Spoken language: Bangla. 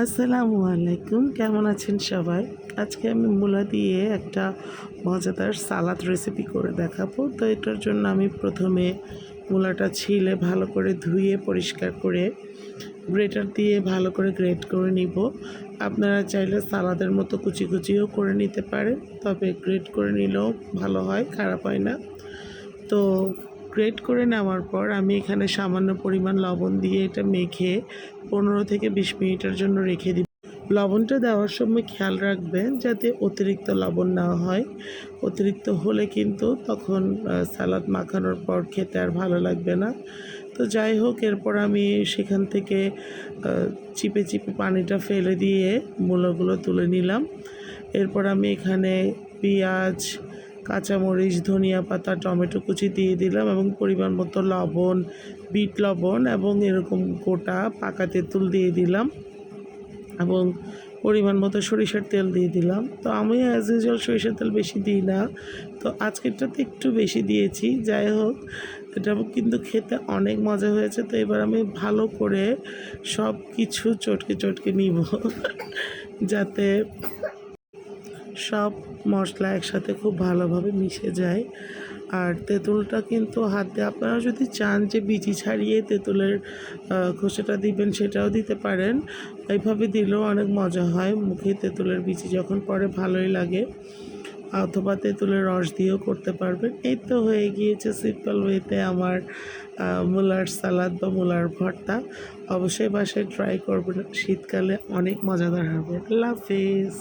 আসসালামু আলাইকুম, কেমন আছেন সবাই? আজকে আমি মূলা দিয়ে একটা মজাদার সালাদ রেসিপি করে দেখাবো। তো এটার জন্য আমি প্রথমে মূলাটা ছিলে ভালো করে ধুয়ে পরিষ্কার করে গ্রেটার দিয়ে ভালো করে গ্রেট করে নিব। আপনারা চাইলে সালাদের মতো কুচি কুচিও করে নিতে পারেন, তবে গ্রেট করে নিলেও ভালো হয়, খারাপ হয় না। তো গ্রেট করে নেওয়ার পর আমি এখানে সামান্য পরিমাণ লবণ দিয়ে এটা মেখে 15 থেকে 20 মিনিটের জন্য রেখে দিব। লবণটা দেওয়ার সময় খেয়াল রাখবেন যাতে অতিরিক্ত লবণ না হয়। অতিরিক্ত হলে কিন্তু তখন সালাদ মাখানোর পর খেতে আর ভালো লাগবে না। তো যাই হোক, এরপর আমি সেখান থেকে চিপে চিপে পানিটা ফেলে দিয়ে মূলাগুলো তুলে নিলাম। এরপর আমি এখানে পেঁয়াজ, কাঁচামরিচ, ধনিয়া পাতা, টমেটো কুচি দিয়ে দিলাম এবং পরিমাণ মতো লবণ, বিট লবণ এবং এরকম গোটা পাকা তেঁতুল দিয়ে দিলাম এবং পরিমাণ মতো সরিষার তেল দিয়ে দিলাম। তো আমি অ্যাজ ইউজুয়াল সরিষার তেল বেশি দিই না, তো আজকেরটাতে একটু বেশি দিয়েছি। যাই হোক, এটা কিন্তু খেতে অনেক মজা হয়েছে। তো এবার আমি ভালো করে সব কিছু চটকে চটকে নিব যাতে সব মশলা একসাথে খুব ভালোভাবে মিশে যায়। আর তেঁতুলটা কিন্তু হাত দিয়ে, আপনারা যদি চান যে বিচি ছাড়িয়ে তেঁতুলের খোসাটা দিবেন সেটাও দিতে পারেন। এইভাবে দিলেও অনেক মজা হয়, মুখে তেঁতুলের বিচি যখন পড়ে ভালোই লাগে। অথবা তেঁতুলের রস দিয়েও করতে পারবেন। এই তো হয়ে গিয়েছে সিম্পল ওয়েতে আমার মূলার সালাদ বা মূলার ভর্তা। অবশ্যই বাসায় ট্রাই করবেন, শীতকালে অনেক মজাদার হবে। আল্লাহ হাফেজ।